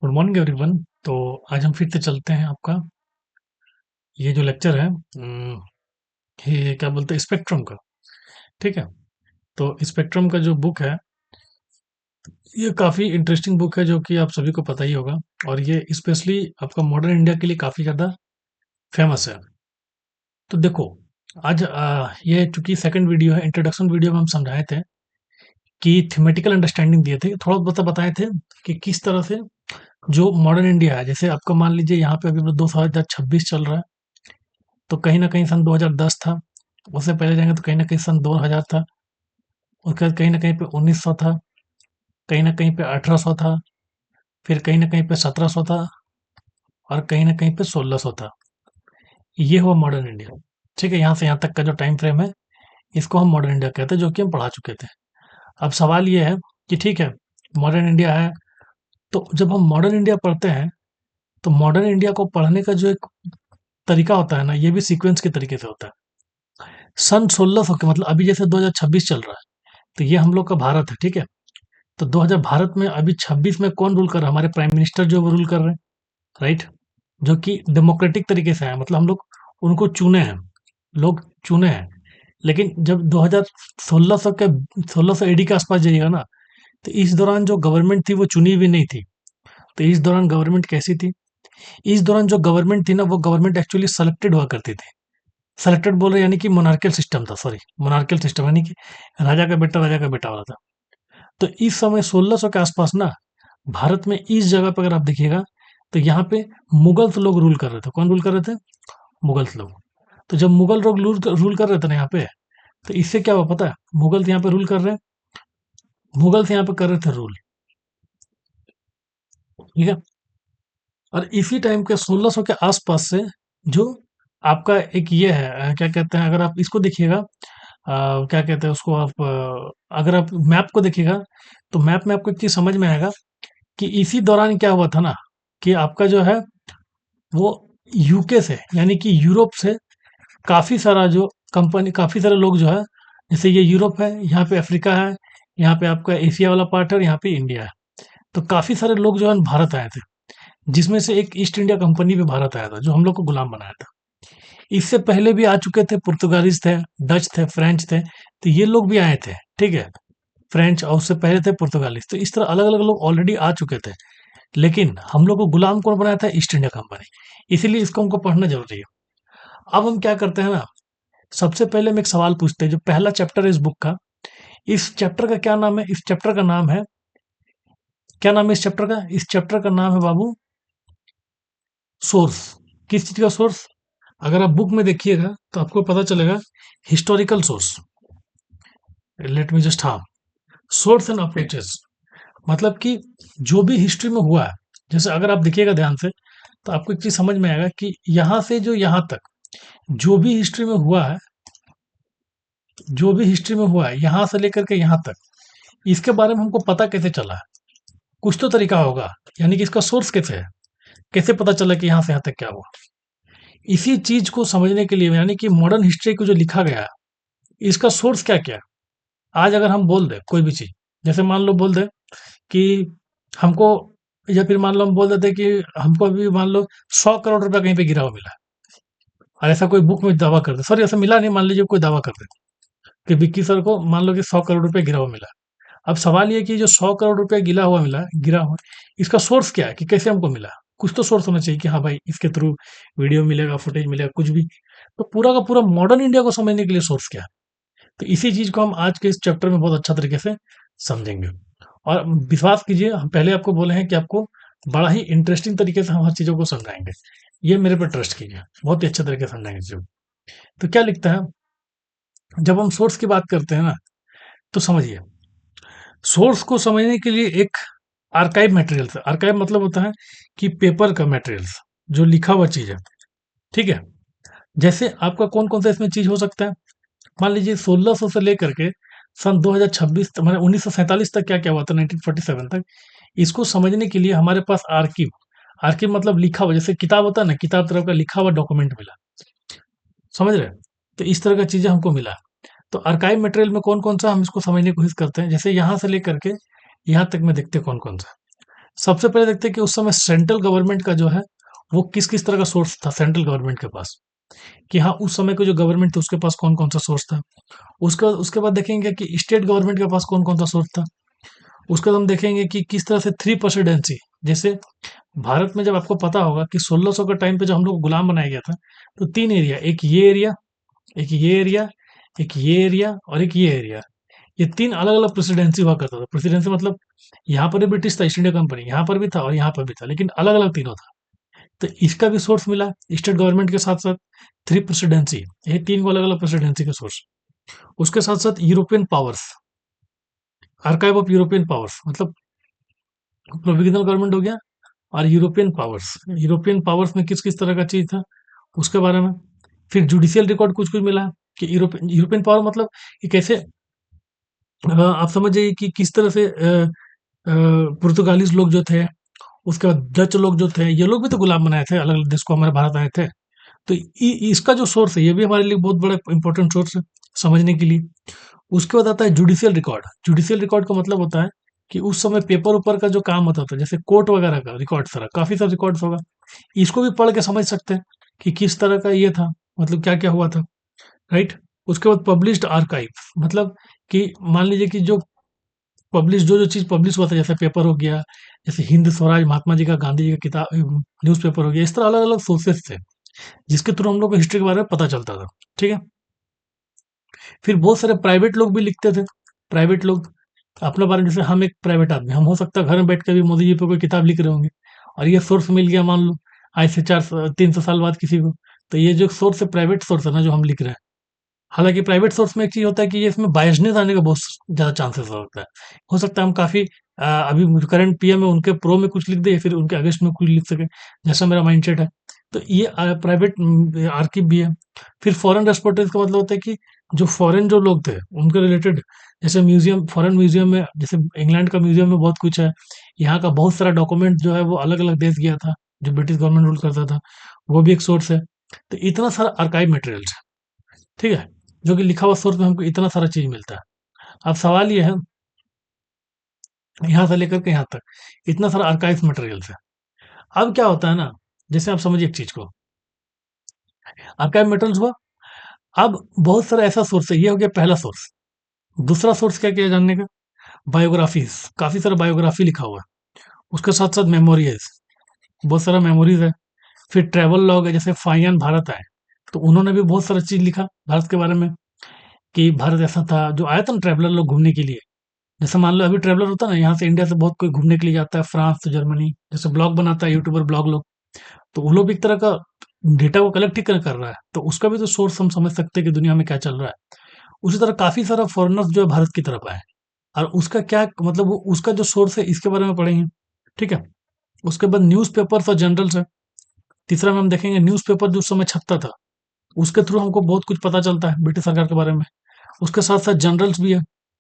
Good morning everyone. तो आज हम फिर से चलते हैं आपका ये जो लेक्चर है ये क्या बोलते हैं स्पेक्ट्रम का। ठीक है। तो स्पेक्ट्रम का जो बुक है ये काफ़ी इंटरेस्टिंग बुक है जो कि आप सभी को पता ही होगा। और ये स्पेशली आपका मॉडर्न इंडिया के लिए काफ़ी ज़्यादा फेमस है। तो देखो आज ये चूंकि सेकंड वीडियो है, इंट्रोडक्शन वीडियो में हम समझाए थे कि थीमेटिकल अंडरस्टैंडिंग दिए थे, थोड़ा बहुत बताए थे कि किस तरह से जो मॉडर्न इंडिया है, जैसे आपका मान लीजिए यहाँ पे अभी 2026 चल रहा है, तो कहीं न कहीं सन 2010 था, उससे पहले जाएँगे तो कहीं न कहीं सन 2000 था, उसके बाद कहीं न कहीं पे 1900 था, कहीं न कहीं पे 1800 था, फिर कहीं न कहीं पे 1700 था और कहीं न कहीं पे 1600 था। ये हुआ मॉडर्न इंडिया। ठीक है? यहाँ से यहाँ तक का जो टाइम फ्रेम है, इसको हम मॉडर्न इंडिया कहते हैं, जो कि हम पढ़ा चुके थे। अब सवाल ये है कि ठीक है, मॉडर्न इंडिया है, तो जब हम मॉडर्न इंडिया पढ़ते हैं, तो मॉडर्न इंडिया को पढ़ने का जो एक तरीका होता है ना, ये भी सीक्वेंस के तरीके से होता है। सन 1600 के मतलब अभी जैसे 2026 चल रहा है, तो ये हम लोग का भारत है, ठीक है? तो 2000 भारत में अभी 26 में कौन रूल कर रहा है? हमारे प्राइम मिनिस्टर जो वो रूल कर रहे हैं, राइट? जो कि डेमोक्रेटिक तरीके से है, मतलब हम लोग उनको चुने हैं, लोग चुने हैं। लेकिन जब 2016 के 1600 एडी के आसपास जाइएगा ना, तो इस दौरान जो गवर्नमेंट थी वो चुनी हुई नहीं थी। तो इस दौरान गवर्नमेंट कैसी थी? इस दौरान जो गवर्नमेंट थी ना, वो गवर्नमेंट एक्चुअली सेलेक्टेड हुआ करती थी। सेलेक्टेड बोल रहे यानी कि मोनार्कियल सिस्टम था, सॉरी, मोनार्कियल सिस्टम यानी कि राजा का बेटा वाला था। तो इस समय 1600 के आसपास ना भारत में इस जगह पे अगर आप देखिएगा, तो यहाँ पे मुगल्स लोग रूल कर रहे थे। कौन रूल कर रहे थे? मुगल्स लोग। तो जब मुगल लोग रूल कर रहे थे ना यहाँ पे, तो इससे क्या हुआ पता है? मुगल्स यहाँ पे रूल कर रहे हैं, मुगल्स यहाँ पे कर रहे थे रूल, ठीक है। और इसी टाइम के 1600 के आसपास से जो आपका एक ये है, क्या कहते हैं, अगर आप इसको देखिएगा, क्या कहते हैं उसको, आप अगर आप मैप को देखिएगा, तो मैप में आपको एक चीज समझ में आएगा कि इसी दौरान क्या हुआ था ना, कि आपका जो है वो यूके से यानी कि यूरोप से काफ़ी सारा जो कंपनी, काफ़ी सारे लोग जो है, जैसे ये यूरोप है, यहाँ पे अफ्रीका है, यहाँ पे आपका एशिया वाला पार्ट है और यहाँ पे इंडिया है। तो काफ़ी सारे लोग जो है भारत आए थे, जिसमें से एक ईस्ट इंडिया कंपनी भी भारत आया था, जो हम लोग को गुलाम बनाया था। इससे पहले भी आ चुके थे, पुर्तगालीज थे, डच थे, फ्रेंच थे, तो ये लोग भी आए थे, ठीक है। फ्रेंच और उससे पहले थे पुर्तगालीज, तो इस तरह अलग अलग लोग ऑलरेडी आ चुके थे। लेकिन हम लोग को गुलाम कौन बनाया था? East India company. इसीलिए इसको हमको पढ़ना जरूरी है। अब हम क्या करते हैं ना, सबसे पहले हम एक सवाल पूछते हैं। जो पहला चैप्टर है इस बुक का, इस चैप्टर का क्या नाम है? इस चैप्टर का नाम है, क्या नाम है इस चैप्टर का? इस चैप्टर का नाम है बाबू, सोर्स। किस चीज का सोर्स? अगर आप बुक में देखिएगा तो आपको पता चलेगा, historical source. Let me just, हाँ, सोर्स एंड अप्रोचेस, मतलब कि जो भी हिस्ट्री में हुआ है, जैसे अगर आप देखिएगा ध्यान से, तो आपको एक चीज समझ में आएगा कि यहाँ से जो यहाँ तक जो भी हिस्ट्री में हुआ है, जो भी हिस्ट्री में हुआ है यहाँ से लेकर के यहाँ तक, इसके बारे में हमको पता कैसे चला है? कुछ तो तरीका होगा, यानी कि इसका सोर्स कैसे है, कैसे पता चला कि यहाँ से यहाँ तक क्या हुआ। इसी चीज को समझने के लिए, यानी कि मॉडर्न हिस्ट्री को जो लिखा गया है, इसका सोर्स क्या क्या है। आज अगर हम बोल दें कोई भी चीज, जैसे मान लो बोल दें कि हमको, या फिर मान लो हम बोल देते कि हमको अभी मान लो 100 करोड़ रुपया कहीं पे गिरा हुआ मिला, और ऐसा कोई बुक में दावा कर दे, सॉरी ऐसा मिला नहीं, मान लीजिए कोई दावा कर दे कि विक्की सर को मान लो कि 100 करोड़ रुपया गिरा हुआ मिला। अब सवाल ये कि जो 100 करोड़ रुपया गिरा हुआ, इसका सोर्स क्या है, कि कैसे हमको मिला? कुछ तो सोर्स होना चाहिए कि हाँ भाई इसके थ्रू वीडियो मिलेगा, फुटेज मिलेगा, कुछ भी। तो पूरा का पूरा मॉडर्न इंडिया को समझने के लिए सोर्स क्या है? तो इसी चीज को हम आज के इस चैप्टर में बहुत अच्छा तरीके से समझेंगे। और विश्वास कीजिए, हम पहले आपको बोले हैं कि आपको बड़ा ही इंटरेस्टिंग तरीके से हम हर चीजों को समझाएंगे। ये मेरे पे ट्रस्ट कीजिए, बहुत ही अच्छे तरीके से समझाएंगे चीजों को। तो क्या लिखता है, जब हम सोर्स की बात करते हैं ना, तो समझिए, सोर्स को समझने के लिए एक आर्काइव मटेरियल्स, आर्काइव मतलब होता है कि पेपर का मटेरियल्स, जो लिखा हुआ चीज है, ठीक है। जैसे आपका कौन कौन सा इसमें चीज हो सकता है? मान लीजिए 1600 से लेकर के सन 2026 तक, मतलब 1947 तक क्या क्या हुआ था, 1947 तक, इसको समझने के लिए हमारे पास आर्किव, आर्किव मतलब लिखा हुआ, जैसे किताब होता है ना, किताब तरह का लिखा हुआ डॉक्यूमेंट मिला, समझ रहे हैं? तो इस तरह का चीजें हमको मिला। तो आर्काइव मटेरियल में कौन कौन सा, हम इसको समझने की कोशिश करते हैं। जैसे यहाँ से लेकर के यहाँ तक में देखते हैं कौन कौन सा। सबसे पहले देखते हैं कि उस समय सेंट्रल गवर्नमेंट का जो है वो किस किस तरह का सोर्स था सेंट्रल गवर्नमेंट के पास, कि हाँ उस समय के जो गवर्नमेंट थी उसके पास कौन कौन सा सोर्स था। उसके बाद देखेंगे कि स्टेट गवर्नमेंट के पास कौन कौन सा सोर्स था। उसके बाद हम देखेंगे कि किस तरह से थ्री प्रेसिडेंसी, जैसे भारत में जब आपको पता होगा कि 1600 के टाइम पे जब हम लोग को गुलाम बनाया गया था, तो तीन एरिया, एक ये एरिया, एक ये एरिया, एक ये एरिया और एक ये एरिया, ये तीन अलग अलग प्रेसिडेंसी हुआ करता था। प्रेसिडेंसी मतलब यहाँ पर भी ब्रिटिश था, ईस्ट इंडिया कंपनी यहाँ पर भी था और यहाँ पर भी था, लेकिन अलग अलग तीनों था। तो इसका भी सोर्स मिला स्टेट गवर्नमेंट के साथ साथ थ्री प्रेसिडेंसी, ये तीन को अलग अलग प्रेसिडेंसी के सोर्स। उसके साथ साथ European powers, archive of European powers, मतलब प्रोविजनल गवर्नमेंट हो गया, और यूरोपियन पावर्स में किस किस तरह का चीज था उसके बारे में। फिर जुडिशियल रिकॉर्ड कुछ कुछ मिला कि यूरोपियन यूरोपियन पावर मतलब कि कैसे, आप समझ जाइए कि किस तरह से पुर्तगालीज लोग जो थे, उसके बाद डच लोग जो थे, ये लोग भी तो गुलाम बनाए थे, अलग अलग देश को हमारे भारत आए थे। तो इसका जो सोर्स है ये भी हमारे लिए बहुत बड़ा इंपॉर्टेंट सोर्स है समझने के लिए। उसके बाद आता है जुडिशियल रिकॉर्ड। जुडिशियल रिकॉर्ड का मतलब होता है कि उस समय पेपर ऊपर का जो काम होता था, जैसे कोर्ट वगैरह का रिकॉर्ड, सारा काफी सारा रिकॉर्ड्स होगा, इसको भी पढ़ के समझ सकते हैं कि किस तरह का ये था, मतलब क्या क्या हुआ था, राइट। उसके बाद पब्लिश्ड आर्काइव, मतलब कि मान लीजिए कि जो पब्लिश जो जो चीज़ पब्लिश हुआ था, जैसे पेपर हो गया, जैसे हिंद स्वराज, महात्मा जी का, गांधी जी का किताब, न्यूज़पेपर हो गया, इस तरह अलग अलग सोर्सेस थे जिसके थ्रू हम लोग को हिस्ट्री के बारे में पता चलता था। ठीक है। फिर बहुत सारे प्राइवेट लोग भी लिखते थे। प्राइवेट लोग अपने बारे में, जैसे हम एक प्राइवेट आदमी, हम हो सकता है घर में बैठ के भी मोदी जी पे कोई किताब लिख रहे होंगे, और ये सोर्स मिल गया मान लो आज से 300 साल बाद किसी को, तो ये जो सोर्स है प्राइवेट सोर्स है ना जो हम लिख रहे हैं। हालांकि प्राइवेट सोर्स में एक चीज होता है कि ये इसमें बायसनेस आने का बहुत ज्यादा चांसेस होता है। हो सकता है हम काफी अभी करंट पीएम है उनके प्रो में कुछ लिख दे या फिर उनके अगेंस्ट में कुछ लिख सके, जैसा मेरा माइंडसेट है। तो ये प्राइवेट आर्किव भी है। फिर फॉरेन रेस्पोर्टेज का मतलब होता है कि जो फॉरेन जो लोग थे उनके रिलेटेड, जैसे म्यूजियम, फॉरेन म्यूजियम में, जैसे इंग्लैंड का म्यूजियम में बहुत कुछ है, यहाँ का बहुत सारा डॉक्यूमेंट जो है वो अलग अलग देश गया था, जो ब्रिटिश गवर्नमेंट रूल करता था, वो भी एक सोर्स है। तो इतना सारा आर्काइव मटेरियल्स है, ठीक है, जो कि लिखा हुआ सोर्स में हमको इतना सारा चीज मिलता है। अब सवाल ये है, यहाँ से लेकर के यहाँ तक इतना सारा आर्काइव मटेरियल्स है। अब क्या होता है ना, जैसे आप समझिए एक चीज को, आर्काइव मटेरियल्स हुआ, अब बहुत सारा ऐसा सोर्स है, ये हो गया पहला सोर्स। दूसरा सोर्स क्या किया जानने का, बायोग्राफीज, काफी सारा बायोग्राफी लिखा हुआ है। उसके साथ साथ मेमोरीज, बहुत सारा मेमोरीज है। फिर ट्रेवल लॉग है, जैसे फाइयान भारत आए तो उन्होंने भी बहुत सारा चीज लिखा भारत के बारे में, कि भारत ऐसा था, जो आया था ना ट्रेवलर लोग घूमने के लिए। जैसे मान लो अभी ट्रैवलर होता है ना, यहाँ से इंडिया से बहुत कोई घूमने के लिए जाता है फ्रांस से जर्मनी, जैसे ब्लॉग बनाता है यूट्यूबर ब्लॉग लोग, तो वो लोग भी एक तरह का डेटा को कलेक्ट ही कर रहा है, तो उसका भी तो सोर्स हम समझ सकते हैं कि दुनिया में क्या चल रहा है। उसी तरह काफी सारा फॉरेनर्स जो है भारत की तरफ आए, और उसका क्या मतलब, वो उसका जो सोर्स है इसके बारे में पढ़ेंगे। ठीक है। उसके बाद न्यूज पेपर्स और जनरल्स है। तीसरा में हम देखेंगे न्यूज पेपर जो उस समय छपता था, उसके थ्रू हमको बहुत कुछ पता चलता है ब्रिटिश सरकार के बारे में। उसके साथ साथ जनरल्स भी है,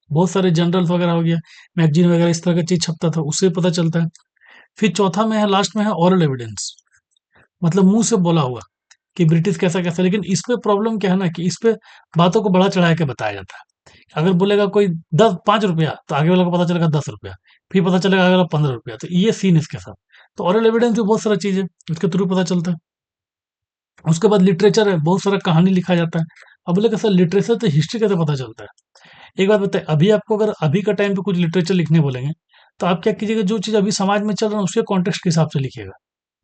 बहुत सारे जनरल्स वगैरह हो गया, मैगजीन वगैरह इस तरह का चीज छपता था, उससे पता चलता है। फिर चौथा में है, लास्ट में है ओरल एविडेंस, मतलब मुंह से बोला हुआ कि ब्रिटिश कैसा कैसा। लेकिन इस पे प्रॉब्लम क्या है ना, कि इस पे बातों को बढ़ा चढ़ा के बताया जाता है। अगर बोलेगा कोई 10 5 रुपया, तो आगे वाला को पता चलेगा 10 रुपया, फिर पता चलेगा आगे वाला 15 रुपया, तो ये सीन इसके साथ। तो ओरल एविडेंस भी बहुत सारा चीज है, इसके थ्रू पता चलता है। उसके बाद लिटरेचर है, बहुत सारा कहानी लिखा जाता है। अब बोले सर लिटरेचर तो हिस्ट्री कैसे पता चलता है। एक बात बताइए, अभी आपको अगर अभी का टाइम पे कुछ लिटरेचर लिखने बोलेंगे, तो आप क्या कीजिएगा, जो चीज अभी समाज में चल रहा है उसके कॉन्टेक्स्ट के हिसाब से लिखिएगा,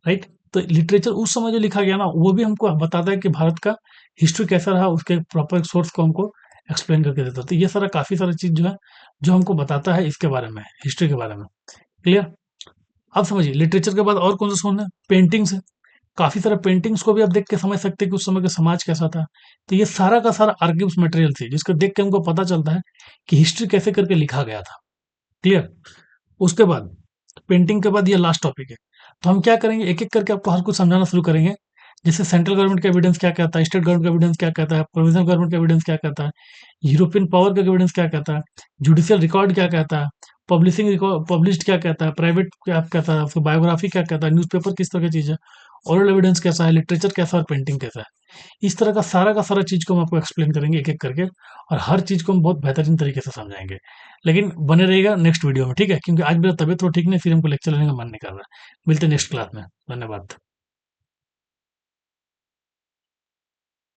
राइट। तो लिटरेचर उस समय जो लिखा गया ना, वो भी हमको बताता है कि भारत का हिस्ट्री कैसा रहा, उसके प्रॉपर सोर्स को हमको एक्सप्लेन करके देता है। तो ये सारा काफी सारा चीज जो है, जो हमको बताता है इसके बारे में, हिस्ट्री के बारे में। क्लियर। अब समझिए लिटरेचर के बाद और कौन सा सोर्स है, पेंटिंग्स है। काफी सारे पेंटिंग्स को भी आप देख के समझ सकते हैं कि उस समय का समाज कैसा था। तो ये सारा का सारा आर्काइव्स मटेरियल थे, जिसको देख के हमको पता चलता है कि हिस्ट्री कैसे करके लिखा गया था। क्लियर। उसके बाद पेंटिंग के बाद ये लास्ट टॉपिक है। तो हम क्या करेंगे, एक एक करके आपको हर कुछ समझाना शुरू करेंगे। जैसे सेंट्रल गवर्नमेंट का एविडेंस क्या कहता है, स्टेट गवर्नमेंट का एविडेंस क्या कहता है, प्रोविजनल गवर्नमेंट का एविडेंस क्या कहता है, यूरोपियन पावर का एविडेंस क्या कहता है, जुडिशियल रिकॉर्ड क्या कहता है, पब्लिशिंग रिकॉर्ड पब्लिश्ड क्या कहता है, प्राइवेट क्या कहता है, बायोग्राफी क्या कहता है, न्यूज़पेपर किस तरह की चीज है, ओरल एविडेंस कैसा है, लिटरेचर कैसा है और पेंटिंग कैसा है। इस तरह का सारा चीज़ को हम आपको एक्सप्लेन करेंगे एक-एक करके और हर चीज़ को हम बहुत बेहतरीन तरीके से समझाएँगे। लेकिन बने रहिएगा नेक्स्ट वीडियो में, ठीक है? क्योंकि आज मेरा तबीयत थोड़ा ठीक नहीं है, फिर हमको लेक्चर लेने का मन नहीं कर रहा है। मिलते हैं नेक्स्ट क्लास में। धन्यवाद।